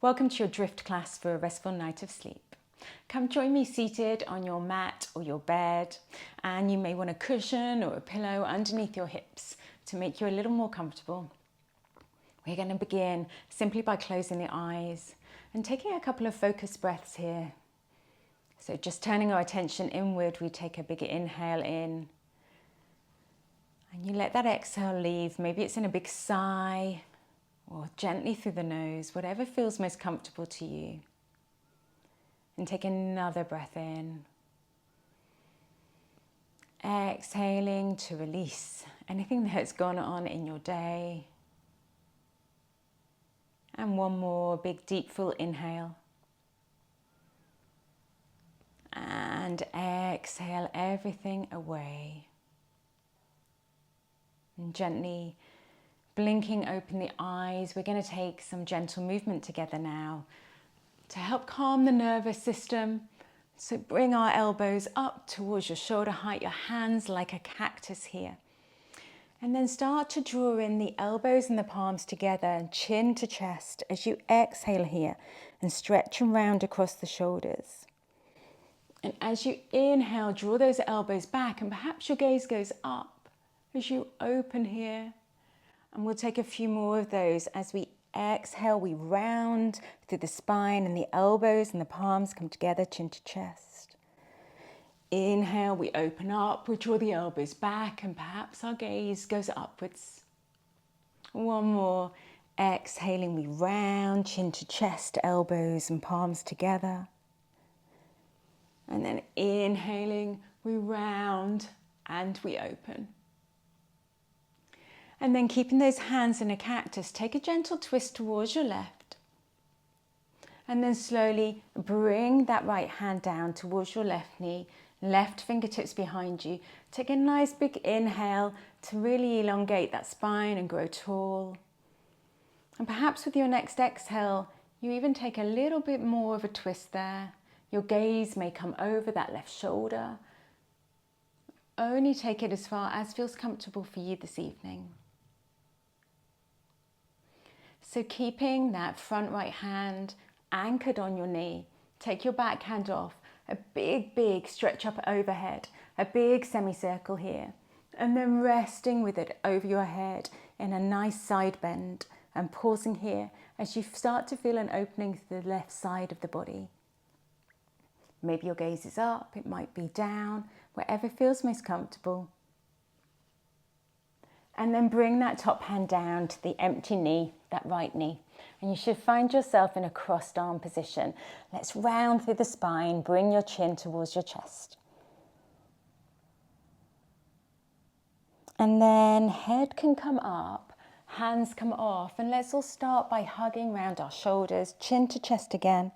Welcome to your drift class for a restful night of sleep. Come join me seated on your mat or your bed, and you may want a cushion or a pillow underneath your hips to make you a little more comfortable. We're going to begin simply by closing the eyes and taking a couple of focused breaths here. So just turning our attention inward, we take a bigger inhale in, and you let that exhale leave. Maybe it's in a big sigh, or gently through the nose, whatever feels most comfortable to you. And take another breath in. Exhaling to release anything that's gone on in your day. And one more big deep full inhale. And exhale everything away. And gently blinking open the eyes, we're going to take some gentle movement together now to help calm the nervous system. So bring our elbows up towards your shoulder height, your hands like a cactus here. And then start to draw in the elbows and the palms together and chin to chest as you exhale here and stretch and round across the shoulders. And as you inhale, draw those elbows back and perhaps your gaze goes up as you open here. And we'll take a few more of those. As we exhale, we round through the spine and the elbows and the palms come together, chin to chest. Inhale, we open up, we draw the elbows back and perhaps our gaze goes upwards. One more. Exhaling, we round, chin to chest, elbows and palms together. And then inhaling, we round and we open. And then keeping those hands in a cactus, take a gentle twist towards your left. And then slowly bring that right hand down towards your left knee, left fingertips behind you. Take a nice big inhale to really elongate that spine and grow tall. And perhaps with your next exhale, you even take a little bit more of a twist there. Your gaze may come over that left shoulder. Only take it as far as feels comfortable for you this evening. So keeping that front right hand anchored on your knee, take your back hand off, a big stretch up overhead, a big semicircle here, and then resting with it over your head in a nice side bend and pausing here as you start to feel an opening to the left side of the body. Maybe your gaze is up, it might be down, wherever feels most comfortable. And then bring that top hand down to the empty knee, that right knee. And you should find yourself in a crossed arm position. Let's round through the spine, bring your chin towards your chest. And then head can come up, hands come off, and let's all start by hugging round our shoulders, chin to chest again.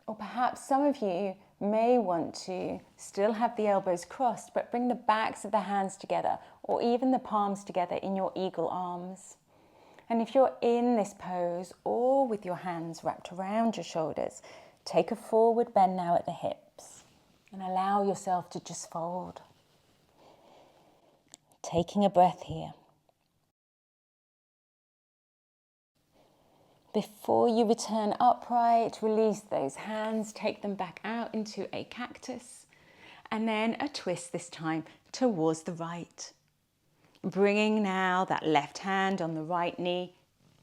Or perhaps some of you may want to still have the elbows crossed, but bring the backs of the hands together or even the palms together in your eagle arms. And if you're in this pose or with your hands wrapped around your shoulders, take a forward bend now at the hips and allow yourself to just fold. Taking a breath here. Before you return upright, release those hands, take them back out into a cactus, and then a twist this time towards the right. Bringing now that left hand on the right knee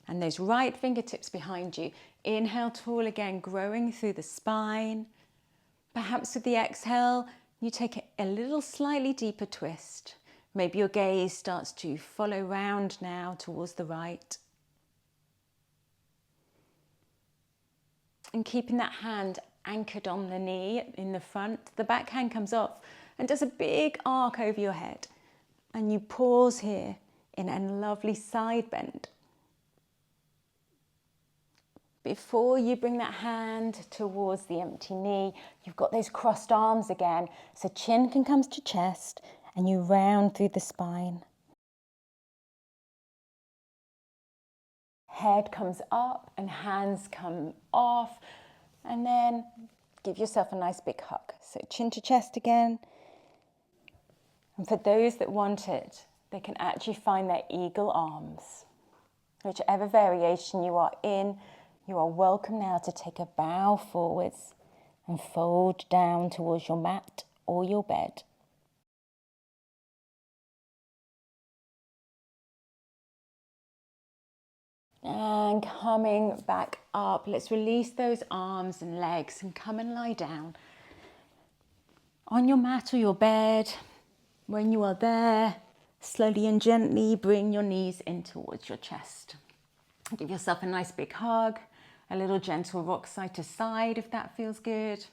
and those right fingertips behind you. Inhale tall again, growing through the spine. Perhaps with the exhale, you take a little slightly deeper twist. Maybe your gaze starts to follow round now towards the right. And keeping that hand anchored on the knee in the front, the back hand comes off and does a big arc over your head. And you pause here in a lovely side bend. Before you bring that hand towards the empty knee, you've got those crossed arms again. So chin can come to chest and you round through the spine. Head comes up and hands come off, and then give yourself a nice big hug. So chin to chest again. And for those that want it, they can actually find their eagle arms. Whichever variation you are in, you are welcome now to take a bow forwards and fold down towards your mat or your bed. And coming back up, let's release those arms and legs and come and lie down on your mat or your bed. When you are there, slowly and gently bring your knees in towards your chest. Give yourself a nice big hug, a little gentle rock side to side if that feels good.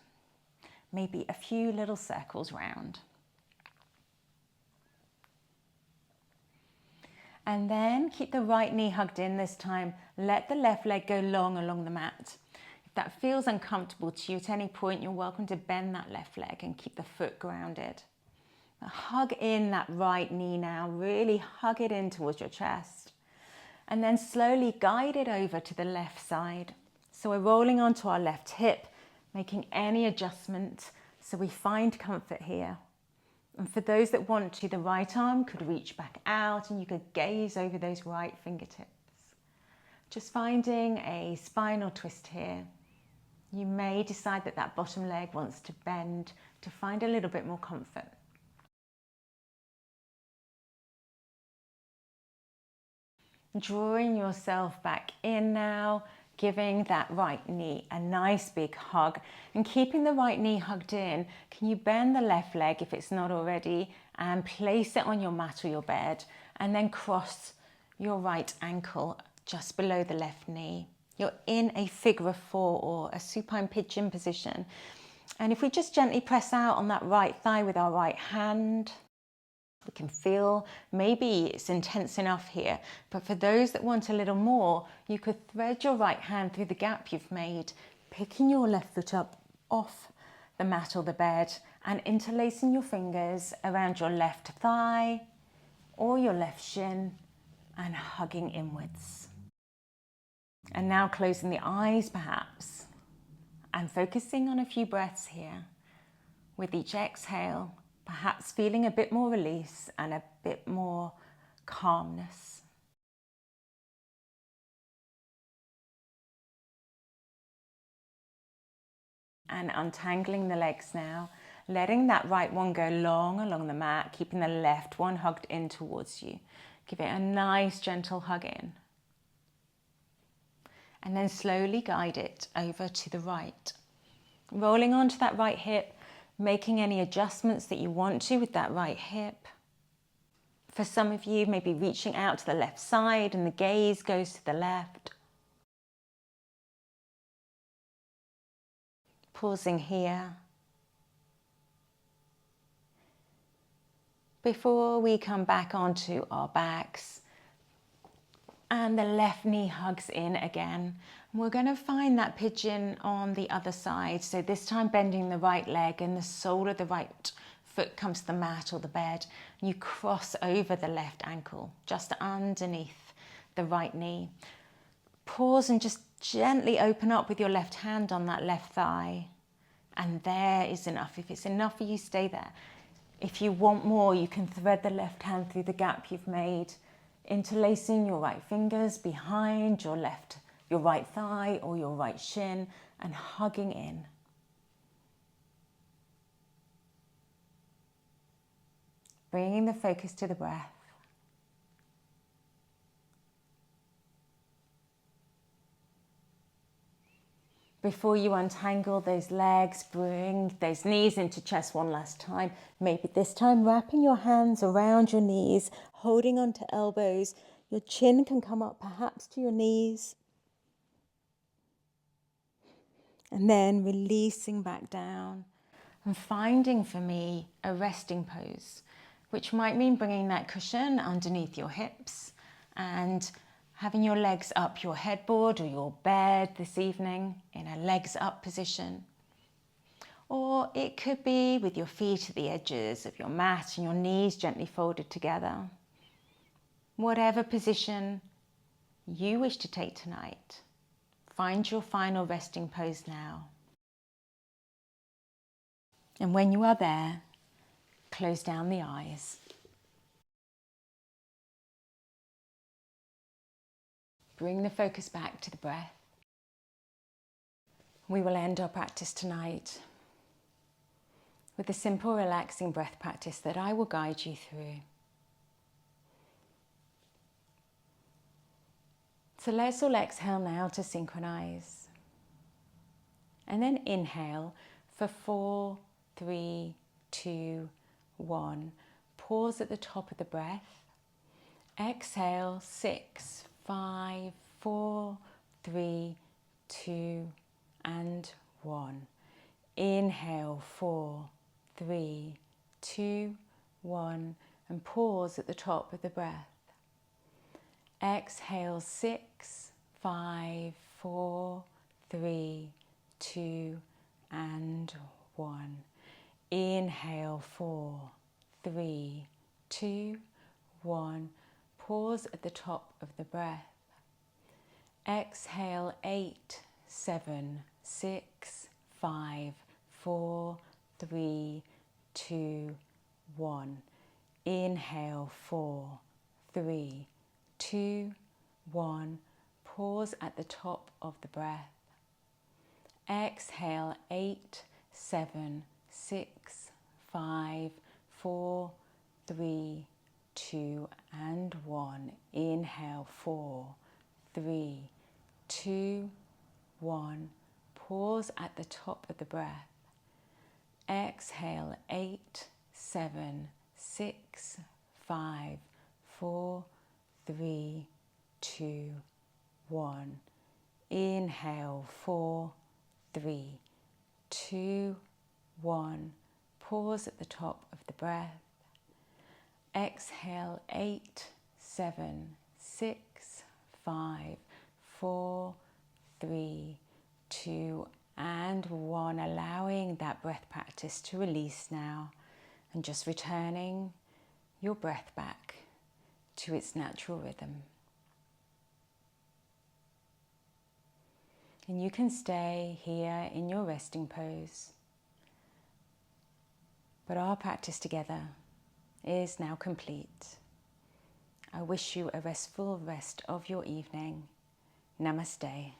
Maybe a few little circles round. And then keep the right knee hugged in this time. Let the left leg go long along the mat. If that feels uncomfortable to you at any point, you're welcome to bend that left leg and keep the foot grounded. Hug in that right knee now. Really hug it in towards your chest. And then slowly guide it over to the left side. So we're rolling onto our left hip, making any adjustment so we find comfort here. And for those that want to, the right arm could reach back out and you could gaze over those right fingertips. Just finding a spinal twist here. You may decide that that bottom leg wants to bend to find a little bit more comfort. Drawing yourself back in now, giving that right knee a nice big hug and keeping the right knee hugged in. Can you bend the left leg if it's not already and place it on your mat or your bed and then cross your right ankle just below the left knee. You're in a figure of four or a supine pigeon position. And if we just gently press out on that right thigh with our right hand, we can feel maybe it's intense enough here, but for those that want a little more, you could thread your right hand through the gap you've made, picking your left foot up off the mat or the bed and interlacing your fingers around your left thigh or your left shin and hugging inwards. And now closing the eyes perhaps and focusing on a few breaths here. With each exhale, perhaps feeling a bit more release and a bit more calmness. And untangling the legs now, letting that right one go long along the mat, keeping the left one hugged in towards you. Give it a nice gentle hug in. And then slowly guide it over to the right. Rolling onto that right hip, making any adjustments that you want to with that right hip. For some of you, maybe reaching out to the left side and the gaze goes to the left. Pausing here. Before we come back onto our backs and the left knee hugs in again. We're going to find that pigeon on the other side. So this time bending the right leg and the sole of the right foot comes to the mat or the bed. You cross over the left ankle, just underneath the right knee. Pause and just gently open up with your left hand on that left thigh. And there is enough. If it's enough for you, stay there. If you want more, you can thread the left hand through the gap you've made, interlacing your right fingers behind your right thigh or your right shin and hugging in. Bringing the focus to the breath. Before you untangle those legs, bring those knees into chest one last time. Maybe this time wrapping your hands around your knees, holding onto elbows. Your chin can come up perhaps to your knees. And then releasing back down and finding for me a resting pose, which might mean bringing that cushion underneath your hips and having your legs up your headboard or your bed this evening in a legs up position. Or it could be with your feet at the edges of your mat and your knees gently folded together. Whatever position you wish to take tonight, find your final resting pose now. And when you are there, close down the eyes. Bring the focus back to the breath. We will end our practice tonight with a simple relaxing breath practice that I will guide you through. So let's all exhale now to synchronize. And then inhale for 4, 3, 2, 1. Pause at the top of the breath. Exhale 6, 5, 4, 3, 2, and 1. Inhale 4, 3, 2, 1, and pause at the top of the breath. Exhale 6, 5, 4, 3, 2, and 1. Inhale 4, 3, 2, 1. Pause at the top of the breath. Exhale 8, 7, 6, 5, 4, 3, 2, 1. Inhale 4, 3, 2, 1. Pause at the top of the breath. Exhale 8, 7, 6, 5, 4, 3, 2, and 1. Inhale 4, 3, 2, 1. Pause at the top of the breath. Exhale 8, 7, 6, 5, 4, 3, 2, 1. Inhale 4, 3, 2, 1. Pause at the top of the breath. Exhale 8, 7, 6, 5, 4, 3, 2, and 1. Allowing that breath practice to release now and just returning your breath back to its natural rhythm. And you can stay here in your resting pose. But our practice together is now complete. I wish you a restful rest of your evening. Namaste.